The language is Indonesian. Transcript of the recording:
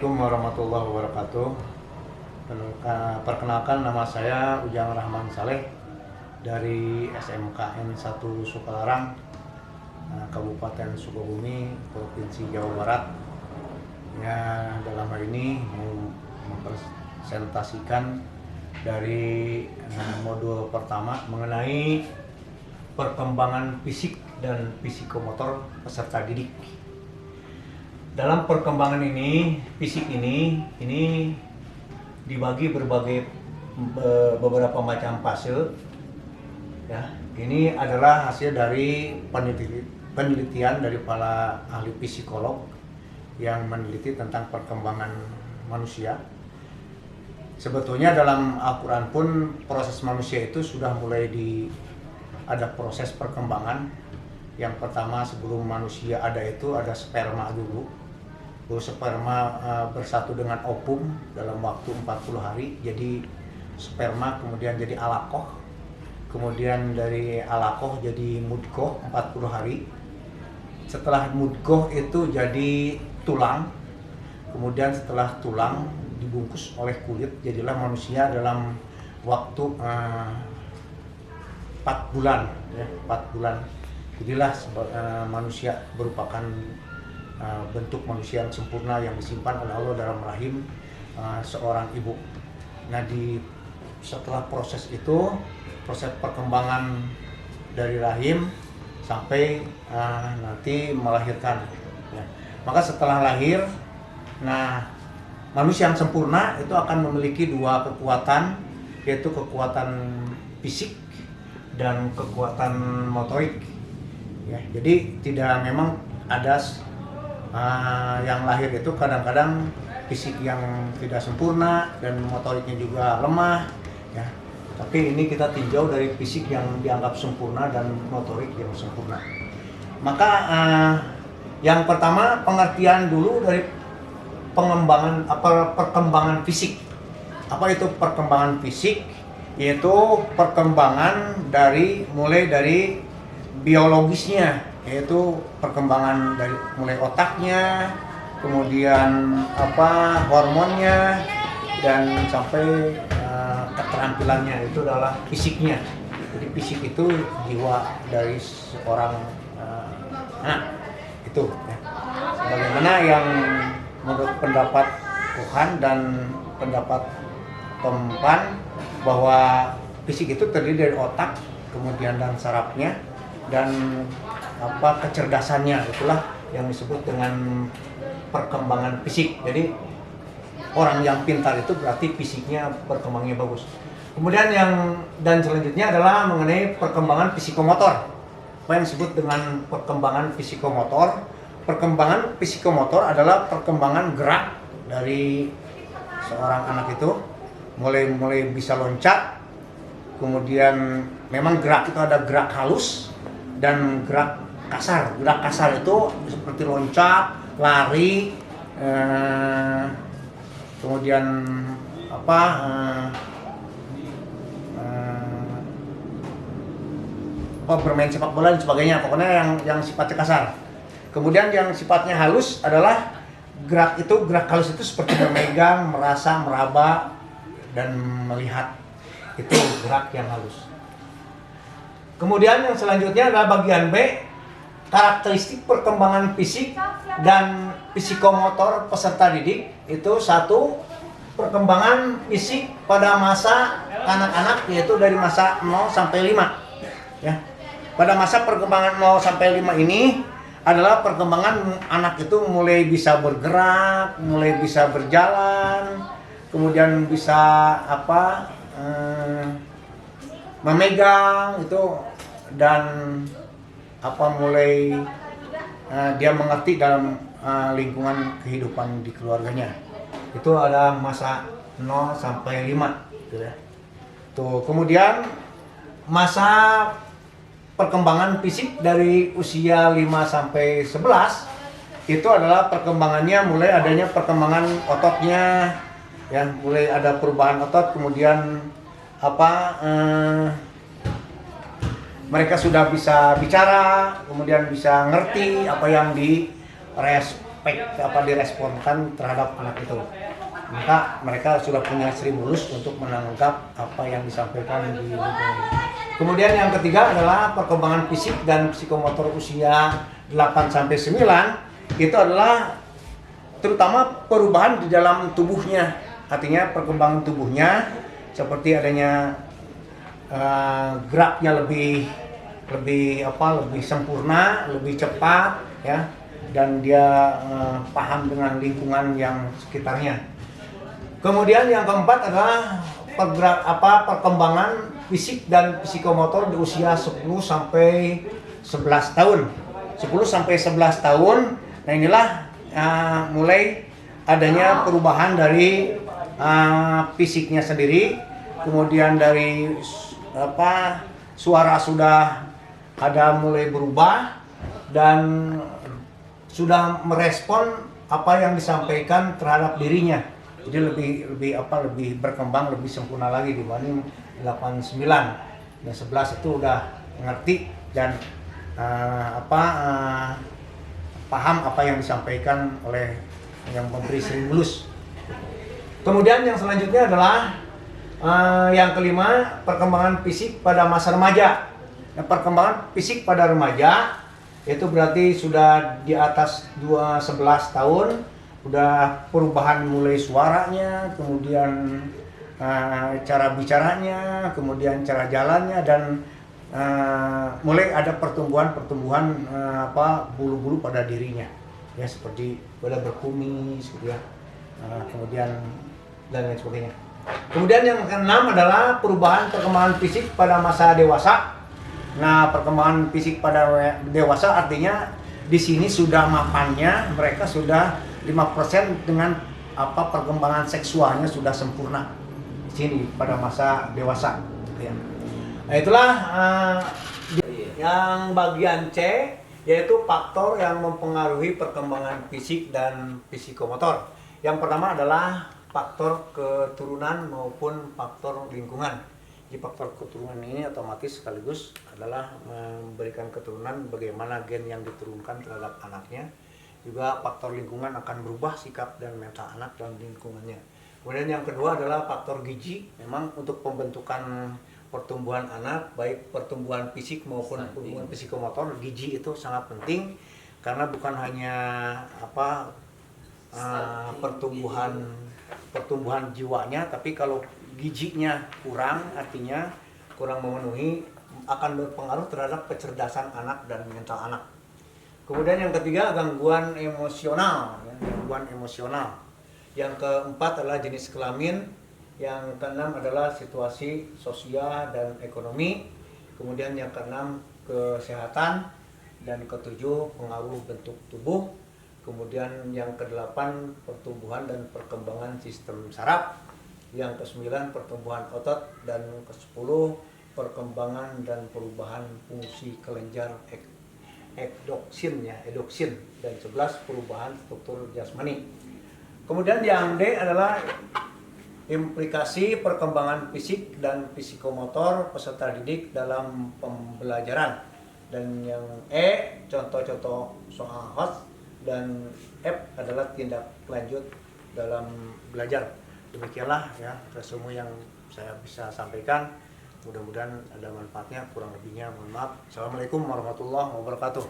Assalamualaikum warahmatullahi wabarakatuh. Perkenalkan, nama saya Ujang Rahman Saleh dari SMKN 1 Sukalarang, Kabupaten Sukabumi, Provinsi Jawa Barat. Ya, dalam hal ini mempresentasikan dari modul pertama mengenai perkembangan fisik dan psikomotor peserta didik. Dalam perkembangan ini, fisik ini dibagi beberapa macam fase. Ya, ini adalah hasil dari penelitian dari para ahli psikolog yang meneliti tentang perkembangan manusia. Sebetulnya dalam Al-Quran pun proses manusia itu sudah mulai ada proses perkembangan. Yang pertama, sebelum manusia ada itu ada sperma dulu. Lalu sperma bersatu dengan ovum dalam waktu 40 hari. Jadi sperma kemudian jadi alaqoh. Kemudian dari alaqoh jadi mudghah 40 hari. Setelah mudghah itu jadi tulang. Kemudian setelah tulang dibungkus oleh kulit, jadilah manusia dalam waktu 4 bulan, ya, 4 bulan. Jadilah manusia merupakan bentuk manusia yang sempurna yang disimpan oleh Allah dalam rahim seorang ibu. Nah, setelah proses itu, proses perkembangan dari rahim sampai nanti melahirkan. Ya. Maka setelah lahir, nah, manusia yang sempurna itu akan memiliki dua kekuatan, yaitu kekuatan fisik dan kekuatan motorik. Ya, jadi tidak memang ada yang lahir itu kadang-kadang fisik yang tidak sempurna dan motoriknya juga lemah, ya. Tapi ini kita tinjau dari fisik yang dianggap sempurna dan motorik yang sempurna. Maka yang pertama, pengertian dulu dari perkembangan fisik. Apa itu perkembangan fisik? Yaitu perkembangan mulai dari biologisnya, yaitu perkembangan dari mulai otaknya, kemudian hormonnya, dan sampai keterampilannya, itu adalah fisiknya. Jadi fisik itu jiwa dari seorang anak itu, ya. Bagaimana yang menurut pendapat Tuhan dan pendapat Pempan bahwa fisik itu terdiri dari otak, kemudian dan sarafnya, dan kecerdasannya. Itulah yang disebut dengan perkembangan fisik. Jadi orang yang pintar itu berarti fisiknya berkembangnya bagus. Kemudian selanjutnya adalah mengenai perkembangan psikomotor. Apa yang disebut dengan perkembangan psikomotor? Perkembangan psikomotor adalah perkembangan gerak dari seorang anak itu, mulai bisa loncat. Kemudian memang gerak itu ada gerak halus dan gerak kasar. Gerak kasar itu seperti loncat, lari, kemudian bermain sepak bola dan sebagainya. Pokoknya yang sifatnya kasar. Kemudian yang sifatnya halus adalah gerak halus itu seperti memegang, merasa, meraba, dan melihat. Itu gerak yang halus. Kemudian yang selanjutnya adalah bagian B, karakteristik perkembangan fisik dan psikomotor peserta didik. Itu satu, perkembangan fisik pada masa anak-anak, yaitu dari masa 0 sampai 5. Ya. Pada masa perkembangan 0 sampai 5 ini adalah perkembangan anak itu mulai bisa bergerak, mulai bisa berjalan, kemudian bisa memegang itu, dan mulai dia mengerti dalam lingkungan kehidupan di keluarganya. Itu ada masa 0 sampai 5 gitu ya. Tuh, kemudian masa perkembangan fisik dari usia 5 sampai 11 itu adalah perkembangannya mulai adanya perkembangan ototnya, ya, mulai ada perubahan otot, kemudian mereka sudah bisa bicara, kemudian bisa ngerti apa yang diresponkan terhadap anak itu. Maka mereka sudah punya stimulus untuk menanggap apa yang disampaikan di lingkungan. Kemudian yang ketiga adalah perkembangan fisik dan psikomotor usia 8-9. Itu adalah terutama perubahan di dalam tubuhnya. Artinya perkembangan tubuhnya seperti adanya geraknya lebih sempurna, lebih cepat, ya, dan dia paham dengan lingkungan yang sekitarnya. Kemudian yang keempat adalah perkembangan fisik dan psikomotor di usia 10 sampai 11 tahun. 10 sampai 11 tahun. Nah, inilah mulai adanya perubahan dari fisiknya sendiri, kemudian dari suara sudah ada mulai berubah dan sudah merespon apa yang disampaikan terhadap dirinya. Jadi lebih berkembang, lebih sempurna lagi dibanding 8-9. Dan 11 itu udah ngerti dan paham apa yang disampaikan oleh yang memberi stimulus. Kemudian yang selanjutnya adalah yang kelima, perkembangan fisik pada masa remaja. Nah, perkembangan fisik pada remaja itu berarti sudah di atas 11 tahun, udah perubahan mulai suaranya, kemudian cara bicaranya, kemudian cara jalannya, dan mulai ada pertumbuhan bulu-bulu pada dirinya, ya, seperti pada berkumis gitu ya, kemudian dan lain sebagainya. Kemudian yang keenam adalah perubahan perkembangan fisik pada masa dewasa. Nah, perkembangan fisik pada dewasa artinya di sini sudah mapannya mereka sudah 5% dengan perkembangan seksualnya sudah sempurna di sini pada masa dewasa, ya. Nah, itulah yang bagian C, yaitu faktor yang mempengaruhi perkembangan fisik dan psikomotor. Yang pertama adalah faktor keturunan maupun faktor lingkungan. Di faktor keturunan ini otomatis sekaligus adalah memberikan keturunan bagaimana gen yang diturunkan terhadap anaknya. Juga faktor lingkungan akan berubah sikap dan mental anak dan lingkungannya. Kemudian yang kedua adalah faktor gizi. Memang untuk pembentukan pertumbuhan anak, baik pertumbuhan fisik maupun pertumbuhan psikomotor, gizi itu sangat penting karena bukan hanya pertumbuhan jiwanya, tapi kalau gizinya kurang, artinya kurang memenuhi, akan berpengaruh terhadap kecerdasan anak dan mental anak. Kemudian yang ketiga, gangguan emosional. Yang keempat adalah jenis kelamin. Yang keenam adalah situasi sosial dan ekonomi. Kemudian yang keenam, kesehatan. Dan ketujuh, pengaruh bentuk tubuh. Kemudian yang kedelapan, pertumbuhan dan perkembangan sistem saraf. Yang kesembilan, pertumbuhan otot. Dan kesepuluh, perkembangan dan perubahan fungsi kelenjar edoksin. Dan 11, perubahan struktur jasmani. Kemudian yang D adalah implikasi perkembangan fisik dan psikomotor peserta didik dalam pembelajaran. Dan yang E, contoh-contoh soal host. Dan F adalah tindak lanjut dalam belajar. Demikianlah ya resume yang saya bisa sampaikan. Mudah-mudahan ada manfaatnya, kurang lebihnya mohon maaf. Assalamualaikum warahmatullahi wabarakatuh.